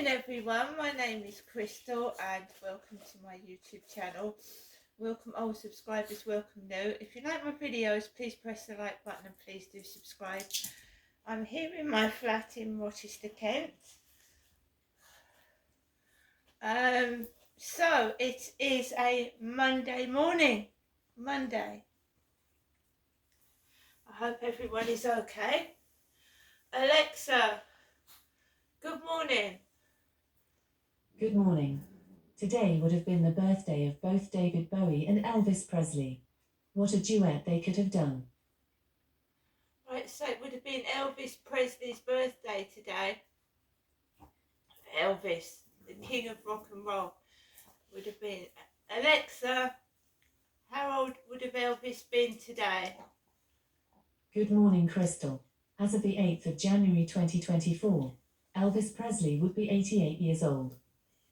morning everyone, my name is Crystal and welcome to my YouTube channel. Welcome old subscribers, welcome new. If you like my videos, please press the like button and please do subscribe. I'm here in my flat in Rochester, Kent. So it is a Monday morning. Monday. I hope everyone is okay. Alexa, good morning. Good morning. Today would have been the birthday of both David Bowie and Elvis Presley. What a duet they could have done. Right, so it would have been Elvis Presley's birthday today. Elvis, the king of rock and roll, would have been. Alexa, how old would have Elvis been today? Good morning, Crystal. As of the 8th of January 2024, Elvis Presley would be 88 years old.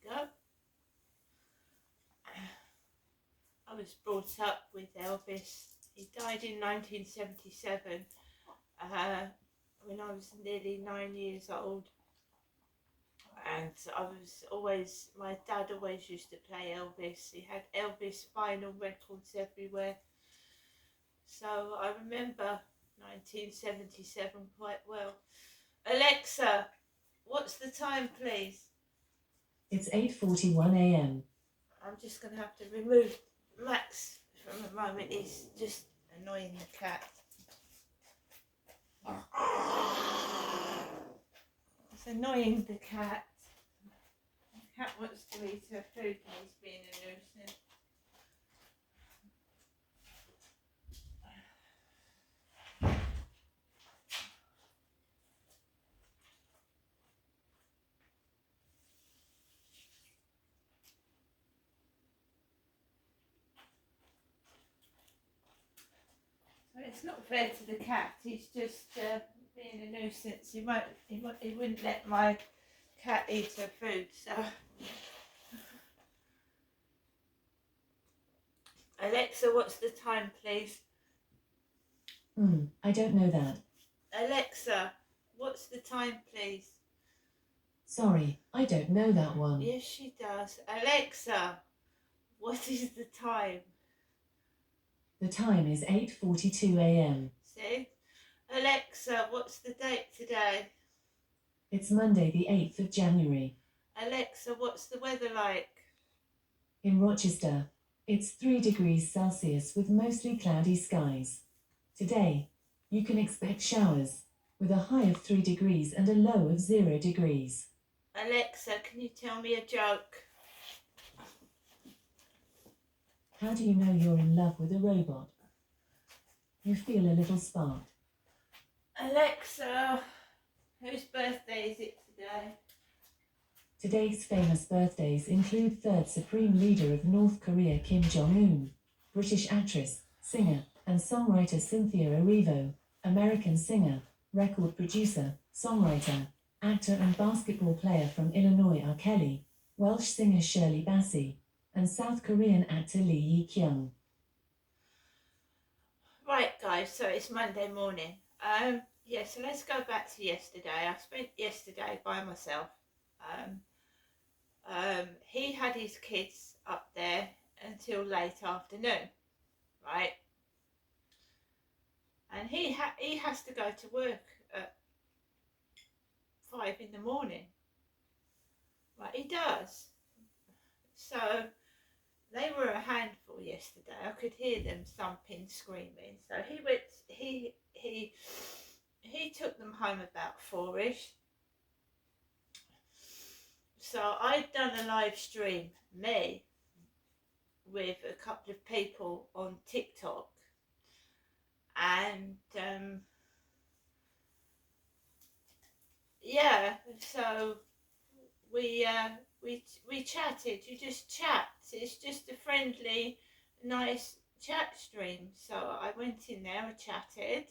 Go. I was brought up with Elvis. He died in 1977 when I was nearly 9 years old. And my dad always used to play Elvis. He had Elvis vinyl records everywhere. So I remember 1977 quite well. Alexa, what's the time, please? It's 8:41 a.m. I'm just going to have to remove Max from a moment. He's just annoying the cat. It's annoying the cat. The cat wants to eat her food and he's being a nuisance. So it's not fair to the cat. He's just being a nuisance. He wouldn't let my cat eat her food. So Alexa, what's the time, please? I don't know that. Alexa, what's the time, please? Sorry, I don't know that one. Yes, she does. Alexa, what is the time? The time is 8:42 a.m. See? Alexa, what's the date today? It's Monday the 8th of January. Alexa, what's the weather like? In Rochester, it's 3 degrees Celsius with mostly cloudy skies. Today, you can expect showers, with a high of 3 degrees and a low of 0 degrees. Alexa, can you tell me a joke? How do you know you're in love with a robot? You feel a little spark. Alexa, whose birthday is it today? Today's famous birthdays include third Supreme Leader of North Korea Kim Jong-un, British actress, singer, and songwriter Cynthia Erivo, American singer, record producer, songwriter, actor and basketball player from Illinois R. Kelly, Welsh singer Shirley Bassey, and South Korean actor Lee Yi-kyung. Right, guys, so it's Monday morning. So let's go back to yesterday. I spent yesterday by myself. He had his kids up there until late afternoon, right? And he has to go to work at 5 in the morning. Right, he does. So they were a handful yesterday. I could hear them thumping, screaming. So he took them home about 4ish. So I'd done a live stream, with a couple of people on TikTok, and so we chatted. You just chat. It's just a friendly, nice chat stream. So I went in there, I chatted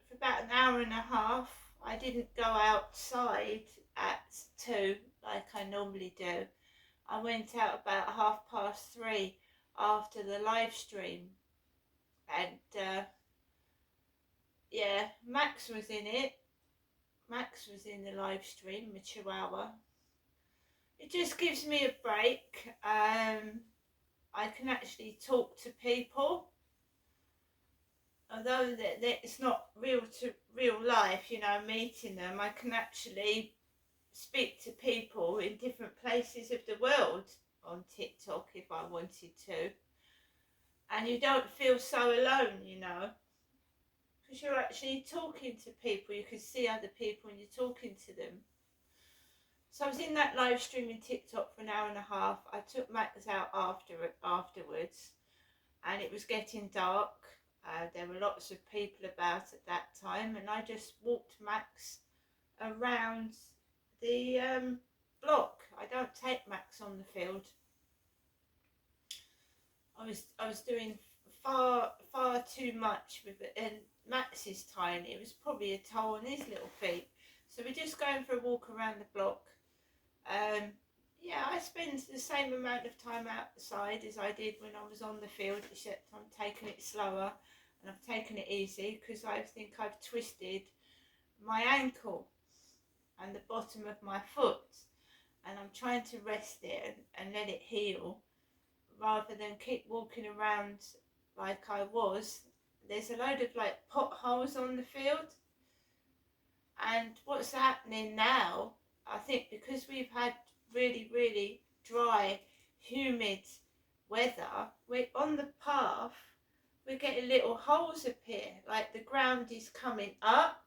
for about an hour and a half. I didn't go outside at 2 like I normally do. I went out about 3:30 after the live stream, and Max was in it, Max was in the live stream, my Chihuahua. It just gives me a break. I can actually talk to people, although it's not real to real life, you know, meeting them. I can actually speak to people in different places of the world on TikTok if I wanted to, and you don't feel so alone, you know, because you're actually talking to people. You can see other people and you're talking to them. So I was in that live stream in TikTok for an hour and a half. I took Max out afterwards, and it was getting dark. There were lots of people about at that time, and I just walked Max around the block. I don't take Max on the field. I was doing far too much with it, and Max is tiny. It was probably a toll on his little feet. So we're just going for a walk around the block. Yeah, I spend the same amount of time outside as I did when I was on the field, except I'm taking it slower and I've taken it easy because I think I've twisted my ankle and the bottom of my foot, and I'm trying to rest it and let it heal rather than keep walking around like I was. There's a load of like potholes on the field, and what's happening now, I think because we've had really dry, humid weather, we're on the path, we're getting little holes appear, like the ground is coming up.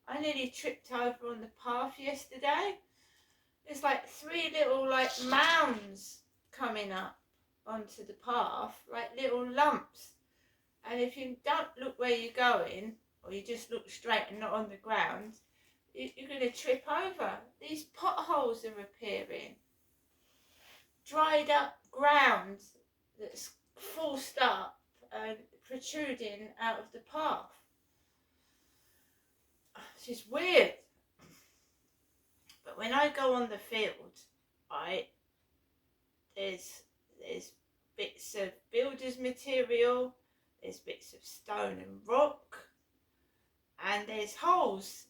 I nearly tripped over on the path yesterday. There's like 3 little like mounds coming up onto the path, like little lumps. And if you don't look where you're going, or you just look straight and not on the ground, you're going to trip over. These potholes are appearing. Dried up ground that's forced up and protruding out of the path. It's just weird. But when I go on the field, there's bits of builder's material, there's bits of stone and rock, and there's holes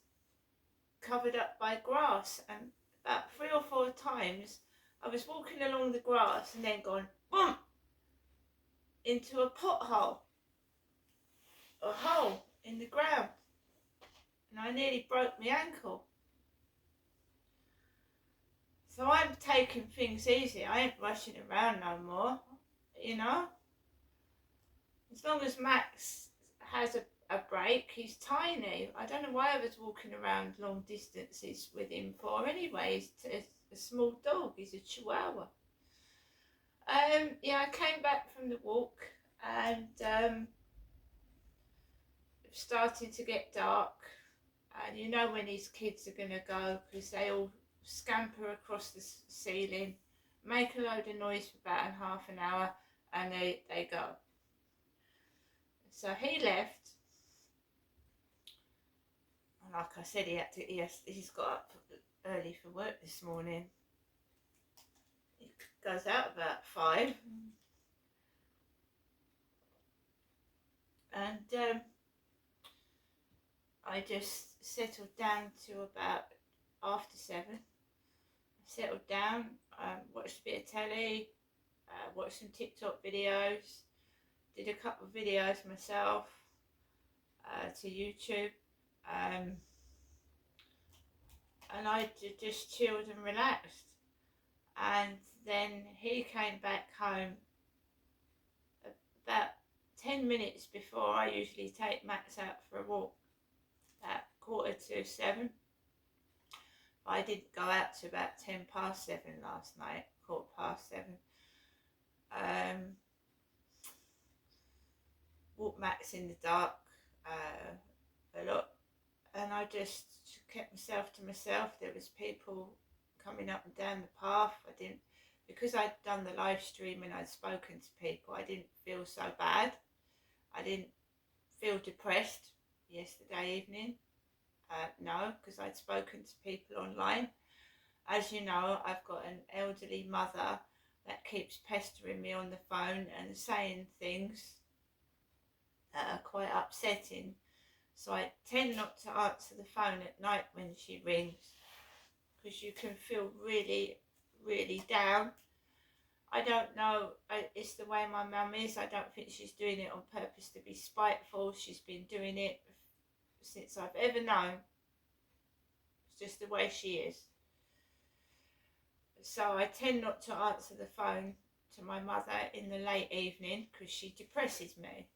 covered up by grass. And about 3 or 4 times I was walking along the grass and then gone boom into a pothole, a hole in the ground, and I nearly broke my ankle. So I'm taking things easy. I ain't rushing around no more, you know. As long as Max has a break, he's tiny. I don't know why I was walking around long distances with him for anyway. He's a small dog. He's a Chihuahua. Yeah, I came back from the walk and it started to get dark. And you know when these kids are going to go, because they all scamper across the ceiling, make a load of noise for about half an hour, and they go. So he left, and like I said, he's got up early for work this morning. He goes out about 5, and I just settled down to about after 7. Settled down, watched a bit of telly, watched some TikTok videos, did a couple of videos myself to YouTube, and I just chilled and relaxed. And then he came back home about 10 minutes before I usually take Max out for a walk, at 6:45. I didn't go out to about 7:10 last night, 7:15. Walked Max in the dark a lot, and I just kept myself to myself. There was people coming up and down the path. Because I'd done the live stream and I'd spoken to people, I didn't feel so bad. I didn't feel depressed yesterday evening. No, because I'd spoken to people online. As you know, I've got an elderly mother that keeps pestering me on the phone and saying things that are quite upsetting. So I tend not to answer the phone at night when she rings, because you can feel really, really down. I don't know, it's the way my mum is. I don't think she's doing it on purpose to be spiteful. She's been doing it since I've ever known. It's just the way she is. So I tend not to answer the phone to my mother in the late evening because she depresses me.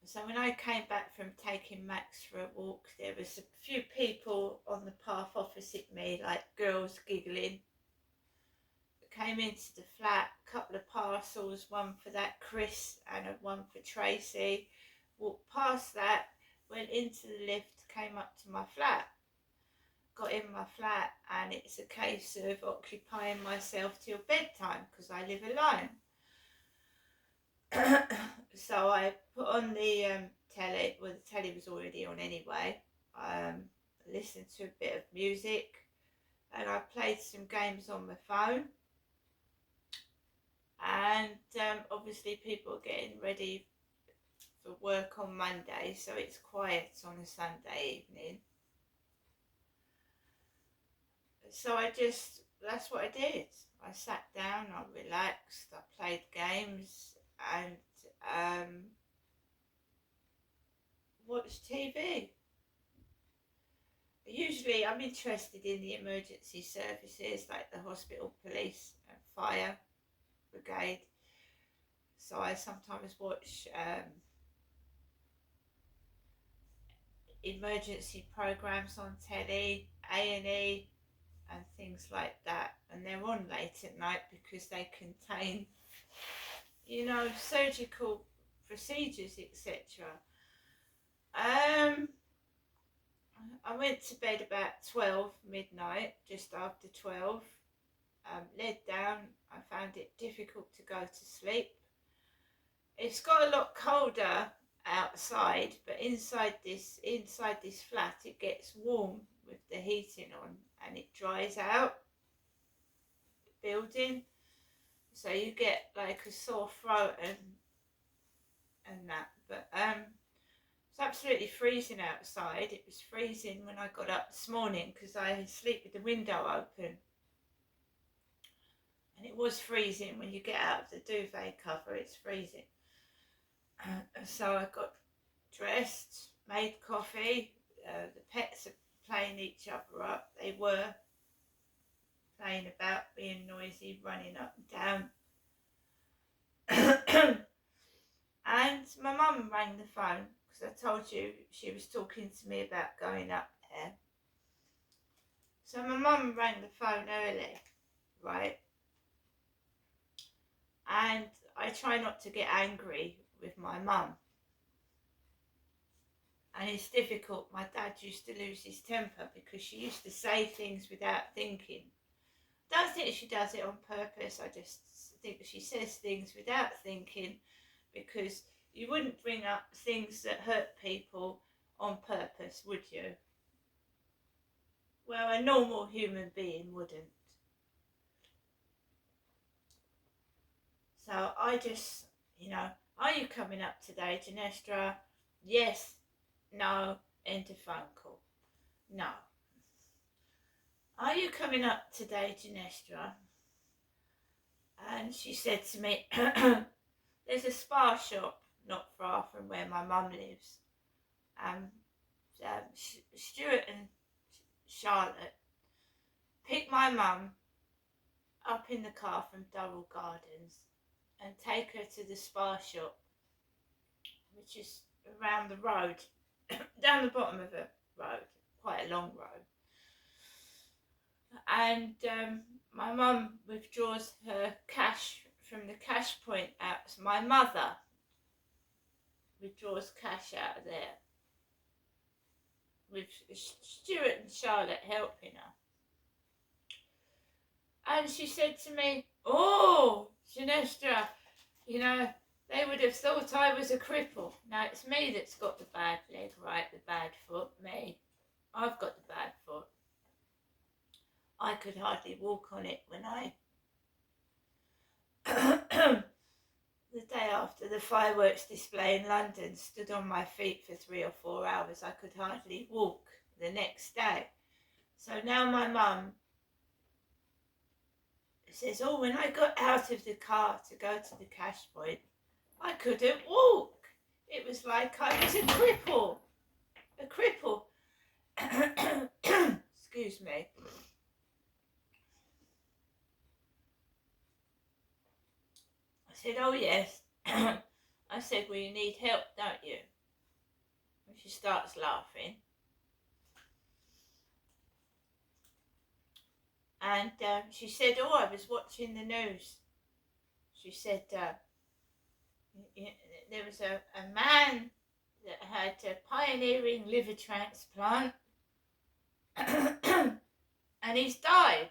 So when I came back from taking Max for a walk, there was a few people on the path opposite me, like girls giggling. Came into the flat, a couple of parcels, one for that Chris and one for Tracy. Walked past that, went into the lift, came up to my flat. Got in my flat, and it's a case of occupying myself till bedtime because I live alone. So I put on the telly. Well, the telly was already on anyway. Listened to a bit of music, and I played some games on my phone. And obviously people are getting ready for work on Monday, so it's quiet on a Sunday evening. So that's what I did. I sat down, I relaxed, I played games, and watched TV. Usually I'm interested in the emergency services like the hospital, police and fire brigade. So I sometimes watch emergency programs on telly, A&E and things like that, and they're on late at night because they contain, surgical procedures, etc. I went to bed about 12 midnight, just after 12. Laid down, I found it difficult to go to sleep. It's got a lot colder outside, but inside this flat it gets warm with the heating on, and it dries out the building, so you get like a sore throat and that. But it's absolutely freezing outside. It was freezing when I got up this morning because I sleep with the window open, and it was freezing when you get out of the duvet cover. It's freezing. So I got dressed, made coffee. The pets are playing each other up. They were playing about, being noisy, running up and down. And my mum rang the phone because I told you she was talking to me about going up there. So my mum rang the phone early, right? And I try not to get angry with my mum. And it's difficult. My dad used to lose his temper because she used to say things without thinking. I don't think she does it on purpose. I just think she says things without thinking, because you wouldn't bring up things that hurt people on purpose, would you? Well, a normal human being wouldn't. So I just, are you coming up today, Ginestra? Yes, no, end of phone call. No. Are you coming up today, Ginestra? And she said to me, there's a spa shop not far from where my mum lives. Stuart and Charlotte pick my mum up in the car from Durrell Gardens and take her to the spa shop, which is around the road, down the bottom of the road, quite a long road. And my mum withdraws her cash from the cash point out. So my mother withdraws cash out of there, with Stuart and Charlotte helping her. And she said to me, "Oh, Ginestra, they would have thought I was a cripple." Now it's me that's got the bad leg, right? The bad foot, me. I've got the bad foot. I could hardly walk on it when I the day after the fireworks display in London, stood on my feet for 3 or 4 hours. I could hardly walk the next day. So now my mum says, oh, when I got out of the car to go to the cash point, I couldn't walk. It was like I was a cripple. A cripple. Excuse me. I said, oh yes. I said, well, you need help, don't you? And she starts laughing. And she said, oh, I was watching the news. She said, there was a man that had a pioneering liver transplant and he's died.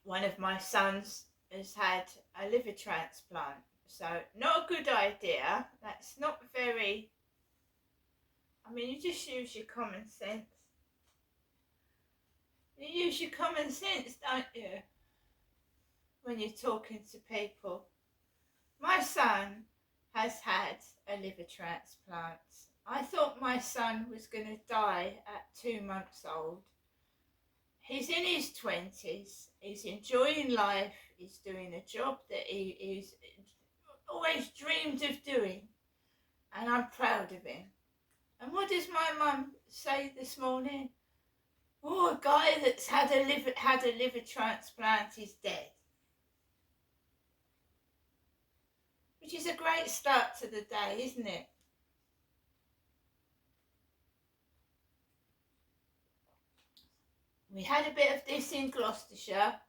One of my sons has had a liver transplant, so not a good idea. That's not very, I mean, you just use your common sense. You use your common sense, don't you, when you're talking to people. My son has had a liver transplant. I thought my son was going to die at 2 months old. He's in his 20s, he's enjoying life, he's doing a job that he's always dreamed of doing, and I'm proud of him. And what does my mum say this morning? Oh, a guy that's had a liver transplant is dead. Which is a great start to the day, isn't it? We had a bit of this in Gloucestershire.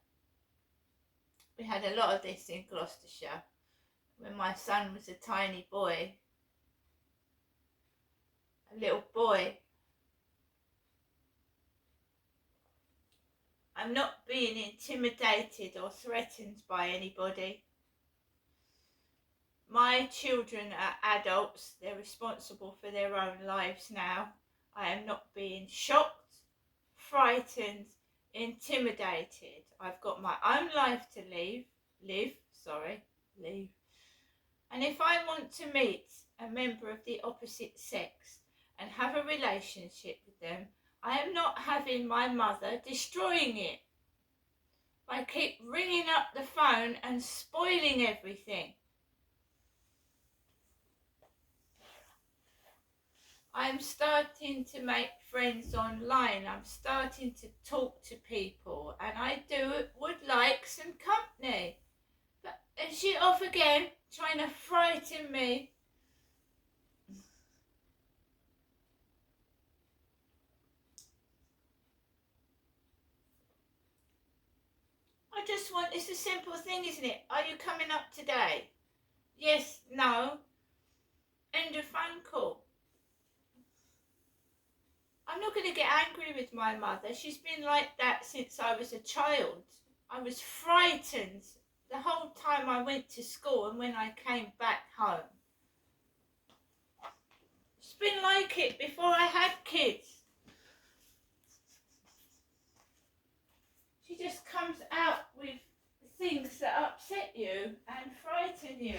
We had a lot of this in Gloucestershire when my son was a tiny boy. A little boy. I'm not being intimidated or threatened by anybody. My children are adults. They're responsible for their own lives now. I am not being shocked, frightened, intimidated. I've got my own life to live. And if I want to meet a member of the opposite sex and have a relationship with them, I am not having my mother destroying it. I keep ringing up the phone and spoiling everything. I'm starting to make friends online. I'm starting to talk to people, and I would like some company. But is she off again, trying to frighten me? I just want, it's a simple thing, isn't it? Are you coming up today? Yes, no. End of phone call. I'm not going to get angry with my mother. She's been like that since I was a child. I was frightened the whole time I went to school and when I came back home. It's been like it before I had kids. She just comes out with things that upset you and frighten you.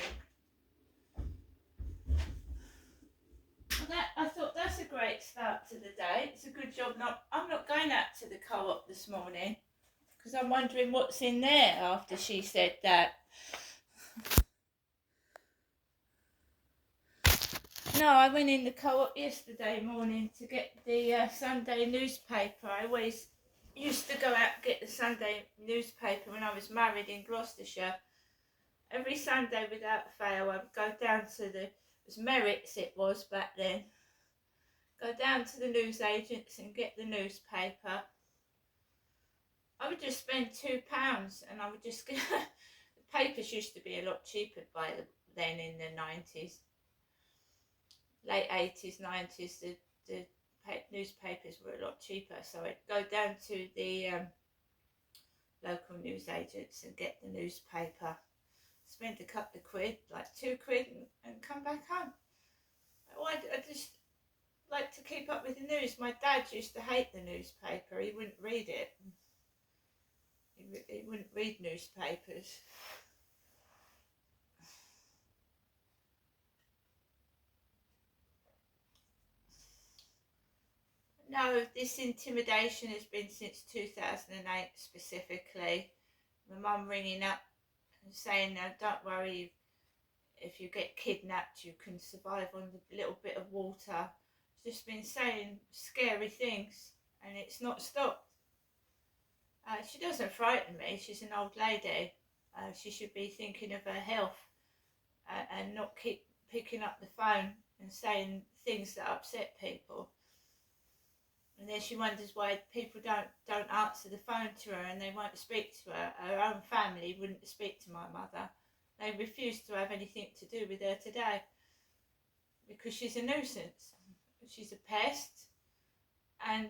I thought that's a great start to the day. It's a good job. I'm not going out to the co-op this morning because I'm wondering what's in there after she said that. No, I went in the co-op yesterday morning to get the Sunday newspaper. I always used to go out and get the Sunday newspaper when I was married in Gloucestershire. Every Sunday without fail, I'd go down to it was Merritt's it was back then. Go down to the newsagents and get the newspaper. I would just spend £2 and I would just get the papers used to be a lot cheaper then in the 90s. Late 80s, 90s, the newspapers were a lot cheaper. So I'd go down to the local newsagents and get the newspaper. Spend a couple of quid, like £2, and come back home. I just like to keep up with the news. My dad used to hate the newspaper. He wouldn't read it. He wouldn't read newspapers. No, this intimidation has been since 2008 specifically. My mum ringing up and saying, no, don't worry, if you get kidnapped you can survive on a little bit of water. She's just been saying scary things and it's not stopped. She doesn't frighten me, she's an old lady. She should be thinking of her health and not keep picking up the phone and saying things that upset people. And then she wonders why people don't answer the phone to her and they won't speak to her. Her own family wouldn't speak to my mother. They refuse to have anything to do with her today because she's a nuisance. She's a pest. And,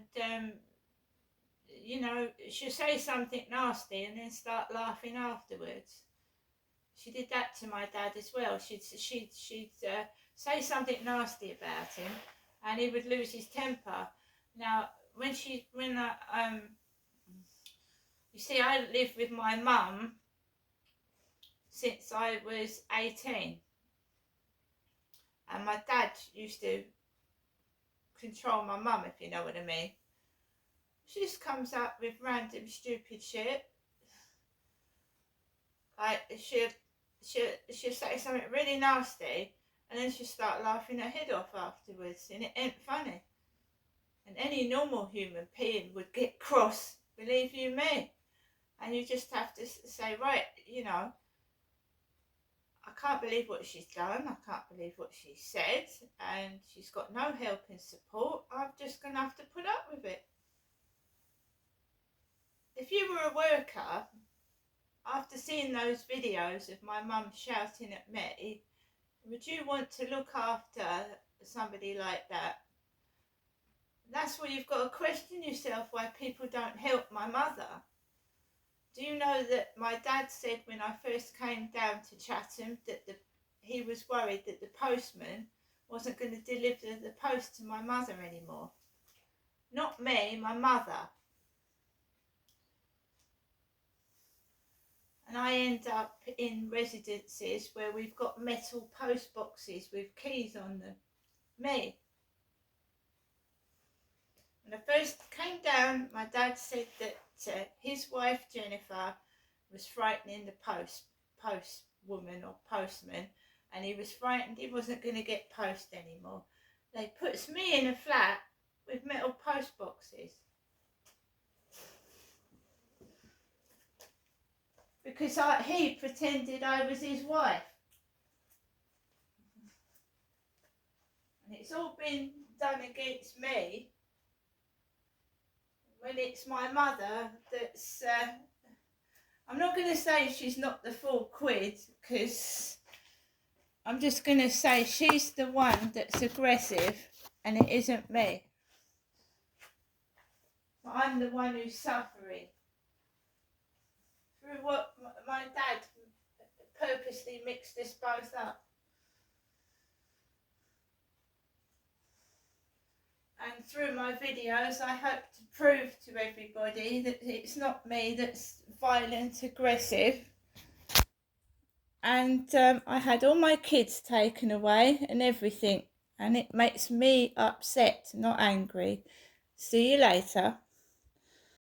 you know, she'll say something nasty and then start laughing afterwards. She did that to my dad as well. She'd say something nasty about him and he would lose his temper. Now, you see, I lived with my mum since I was 18. And my dad used to control my mum, if you know what I mean. She just comes up with random stupid shit. Like, she'll say something really nasty and then she'll start laughing her head off afterwards and it ain't funny. And any normal human being would get cross, believe you me. And you just have to say, right, you know, I can't believe what she's done. I can't believe what she said. And she's got no help and support. I'm just going to have to put up with it. If you were a worker, after seeing those videos of my mum shouting at me, would you want to look after somebody like that? That's where you've got to question yourself why people don't help my mother. Do you know that my dad said when I first came down to Chatham that he was worried that the postman wasn't going to deliver the post to my mother anymore? Not me, my mother. And I end up in residences where we've got metal post boxes with keys on them. Me. When I first came down, my dad said that his wife Jennifer was frightening the post woman or postman, and he was frightened he wasn't going to get post anymore. They puts me in a flat with metal post boxes because he pretended I was his wife, and it's all been done against me. When it's my mother that's, I'm not going to say she's not the full quid, because I'm just going to say she's the one that's aggressive and it isn't me. But I'm the one who's suffering. Through what my dad purposely mixed us both up. And through my videos, I hope to prove to everybody that it's not me that's violent, aggressive. And I had all my kids taken away and everything. And it makes me upset, not angry. See you later.